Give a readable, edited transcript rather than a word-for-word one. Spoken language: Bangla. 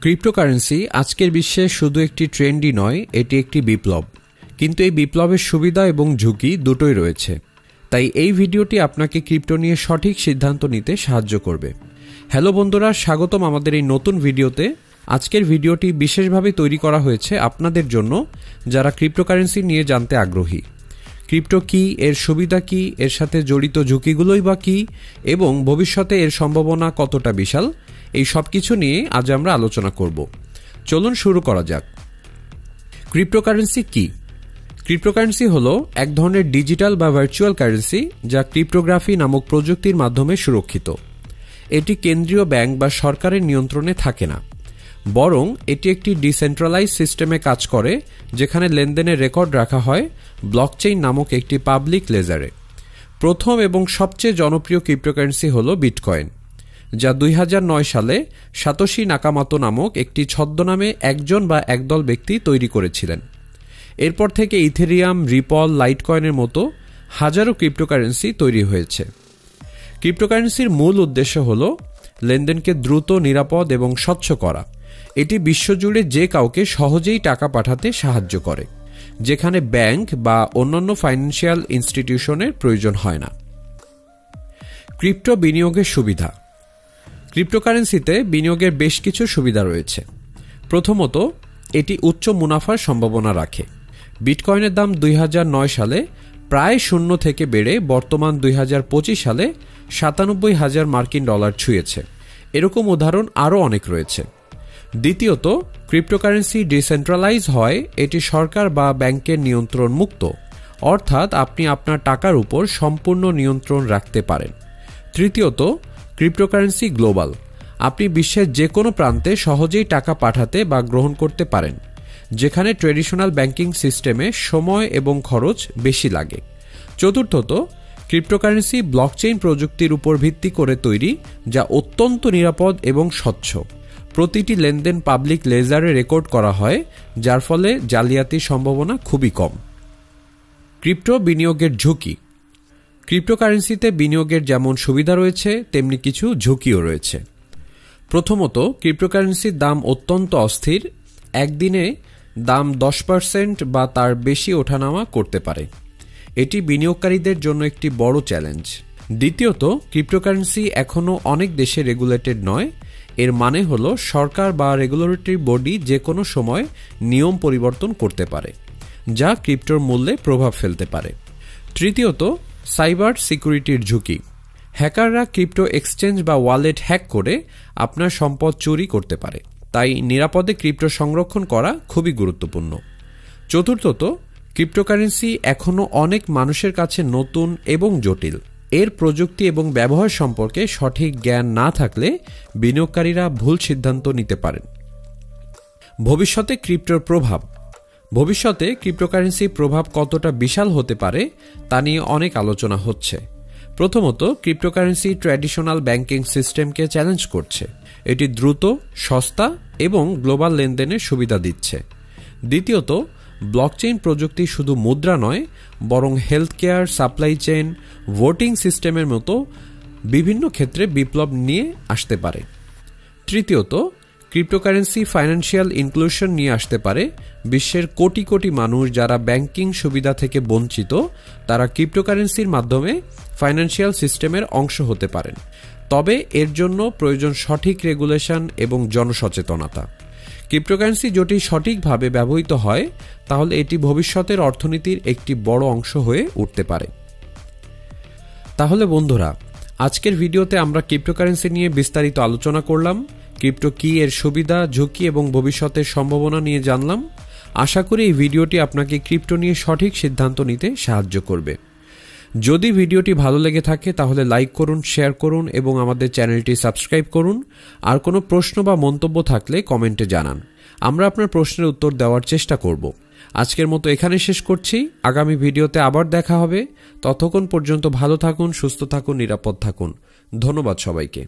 ক্রিপ্টোকারেন্সি আজকের বিশ্বে শুধু একটি ট্রেন্ডই নয়, এটি একটি বিপ্লব। কিন্তু এই বিপ্লবের সুবিধা এবং ঝুঁকি দুটোই রয়েছে। তাই এই ভিডিওটি আপনাকে ক্রিপ্টো নিয়ে সঠিক সিদ্ধান্ত নিতে সাহায্য করবে। হ্যালো বন্ধুরা, স্বাগতম আমাদের এই নতুন ভিডিওতে। আজকের ভিডিওটি বিশেষভাবে তৈরি করা হয়েছে আপনাদের জন্য যারা ক্রিপ্টোকারেন্সি নিয়ে জানতে আগ্রহী। ক্রিপ্টো কি, এর সুবিধা কি, এর সাথে জড়িত ঝুঁকিগুলোই বা কি, এবং ভবিষ্যতে এর সম্ভাবনা কতটা বিশাল, এই সব কিছু নিয়ে আজ আমরা আলোচনা করব। চলুন শুরু করা যাক। ক্রিপ্টোকারেন্সি কি? ক্রিপ্টোকারেন্সি হলো এক ধরনের ডিজিটাল বা ভার্চুয়াল কারেন্সি যা ক্রিপ্টোগ্রাফি নামক প্রযুক্তির মাধ্যমে সুরক্ষিত। এটি কেন্দ্রীয় ব্যাংক বা সরকারের নিয়ন্ত্রণে থাকে না, বরং এটি একটি ডিসেন্ট্রালাইজ সিস্টেমে কাজ করে, যেখানে লেনদেনের রেকর্ড রাখা হয় ব্লকচেইন নামক একটি পাবলিক লেজারে। প্রথম এবং সবচেয়ে জনপ্রিয় ক্রিপ্টোকারেন্সি হল বিটকয়েন, যা 2009 সালে সাতোশি নাকামোতো নামক একটি ছদ্মনামে একজন বা একদল ব্যক্তি তৈরি করেছিলেন। এরপর থেকে ইথেরিয়াম, রিপল, লাইটকয়েনের মতো হাজারো ক্রিপ্টোকারেন্সি তৈরি হয়েছে। ক্রিপ্টোকারেন্সির মূল উদ্দেশ্য হল লেনদেনকে দ্রুত, নিরাপদ এবং স্বচ্ছ করা। এটি বিশ্বজুড়ে যে কাউকে সহজেই টাকা পাঠাতে সাহায্য করে, যেখানে ব্যাংক বা অন্যান্য ফাইন্যান্সিয়াল ইনস্টিটিউশনের প্রয়োজন হয় না। ক্রিপ্টো বিনিয়োগের সুবিধা। ক্রিপ্টোকারেন্সিতে বিনিয়োগের বেশ কিছু সুবিধা রয়েছে। প্রথমত, এটি উচ্চ মুনাফার সম্ভাবনা রাখে। বিটকয়েনের দাম 2009 সালে প্রায় শূন্য থেকে বেড়ে বর্তমান 2025 সালে $97,000 ছুঁয়েছে। এরকম উদাহরণ আরও অনেক রয়েছে। দ্বিতীয়ত, ক্রিপ্টোকারেন্সি ডিসেন্ট্রালাইজ হয়। এটি সরকার বা ব্যাংকের নিয়ন্ত্রণ মুক্ত, অর্থাৎ আপনি আপনার টাকার উপর সম্পূর্ণ নিয়ন্ত্রণ রাখতে পারেন। তৃতীয়ত, ক্রিপ্টোকারেন্সি গ্লোবাল। আপনি বিশ্বের যে কোনো প্রান্তে সহজেই টাকা পাঠাতে বা গ্রহণ করতে পারেন, যেখানে ট্রেডিশনাল ব্যাংকিং সিস্টেমে সময় এবং খরচ বেশি লাগে। চতুর্থত, ক্রিপ্টোকারেন্সি ব্লকচেইন প্রযুক্তির উপর ভিত্তি করে তৈরি, যা অত্যন্ত নিরাপদ এবং স্বচ্ছ। প্রতিটি লেনদেন পাবলিক লেজারে রেকর্ড করা হয়, যার ফলে জালিয়াতির সম্ভাবনা খুবই কম। ক্রিপ্টো বিনিয়োগের ঝুঁকি। ক্রিপ্টোকারেন্সিতে বিনিয়োগের যেমন সুবিধা রয়েছে, তেমনি কিছু ঝুঁকিও রয়েছে। প্রথমত, ক্রিপ্টোকারেন্সির দাম অত্যন্ত অস্থির। একদিনে দাম 10% বা তার বেশি ওঠানামা করতে পারে। এটি বিনিয়োগকারীদের জন্য একটি বড় চ্যালেঞ্জ। দ্বিতীয়ত, ক্রিপ্টোকারেন্সি এখনও অনেক দেশে রেগুলেটেড নয়। এর মানে হলো সরকার বা রেগুলেটরি বডি যে কোনো সময় নিয়ম পরিবর্তন করতে পারে, যা ক্রিপ্টোর মূল্যে প্রভাব ফেলতে পারে। তৃতীয়ত, সাইবার সিকিউরিটির ঝুঁকি। হ্যাকাররা ক্রিপ্টো এক্সচেঞ্জ বা ওয়ালেট হ্যাক করে আপনার সম্পদ চুরি করতে পারে, তাই নিরাপদে ক্রিপ্টো সংরক্ষণ করা খুবই গুরুত্বপূর্ণ। চতুর্থত, ক্রিপ্টোকারেন্সি এখনও অনেক মানুষের কাছে নতুন এবং জটিল। এর প্রযুক্তি এবং ব্যবহার সম্পর্কে সঠিক জ্ঞান না থাকলে বিনিয়োগকারীরা ভুল সিদ্ধান্ত নিতে পারেন। ভবিষ্যতে ক্রিপ্টোর প্রভাব। ভবিষ্যতে ক্রিপ্টোকারেন্সির প্রভাব কতটা বিশাল হতে পারে তা নিয়ে অনেক আলোচনা হচ্ছে। প্রথমত, ক্রিপ্টোকারেন্সি ট্র্যাডিশনাল ব্যাংকিং সিস্টেমকে চ্যালেঞ্জ করছে। এটি দ্রুত, সস্তা এবং গ্লোবাল লেনদেনের সুবিধা দিচ্ছে। দ্বিতীয়ত, ব্লকচেইন প্রযুক্তি শুধু মুদ্রা নয়, বরং health care, supply chain, voting সিস্টেমের মতো বিভিন্ন ক্ষেত্রে বিপ্লব নিয়ে আসতে পারে। তৃতীয়ত, ক্রিপ্টোকারেন্সি ফাইন্যান্সিয়াল ইনক্লুশন নিয়ে আসতে পারে। বিশ্বের কোটি কোটি মানুষ যারা ব্যাংকিং সুবিধা থেকে বঞ্চিত, তারা ক্রিপ্টোকারেন্সির মাধ্যমে ফাইন্যান্সিয়াল সিস্টেমের অংশ হতে পারেন। তবে এর জন্য প্রয়োজন সঠিক রেগুলেশন এবং জনসচেতনতা। ক্রিপ্টোকারেন্সি যদি সঠিকভাবে ব্যবহৃত হয়, তাহলে এটি ভবিষ্যতের অর্থনীতির একটি বড় অংশ হয়ে উঠতে পারে। তাহলে বন্ধুরা, আজকের ভিডিওতে আমরা ক্রিপ্টোকারেন্সি নিয়ে বিস্তারিত আলোচনা করলাম। ক্রিপ্টো কি, এর সুবিধা, ঝুঁকি এবং ভবিষ্যতের সম্ভাবনা নিয়ে জানলাম। আশা করি এই ভিডিওটি আপনাকে ক্রিপ্টো নিয়ে সঠিক সিদ্ধান্ত নিতে সাহায্য করবে। যদি ভিডিওটি ভালো লেগে থাকে তাহলে লাইক করুন, শেয়ার করুন এবং আমাদের চ্যানেলটি সাবস্ক্রাইব করুন। আর কোনো প্রশ্ন বা মন্তব্য থাকলে কমেন্টে জানান। আমরা আপনার প্রশ্নের উত্তর দেওয়ার চেষ্টা করব। আজকের মতো এখানে শেষ করছি। আগামী ভিডিওতে আবার দেখা হবে। ততক্ষণ পর্যন্ত ভালো থাকুন, সুস্থ থাকুন, নিরাপদ থাকুন। ধন্যবাদ সবাইকে।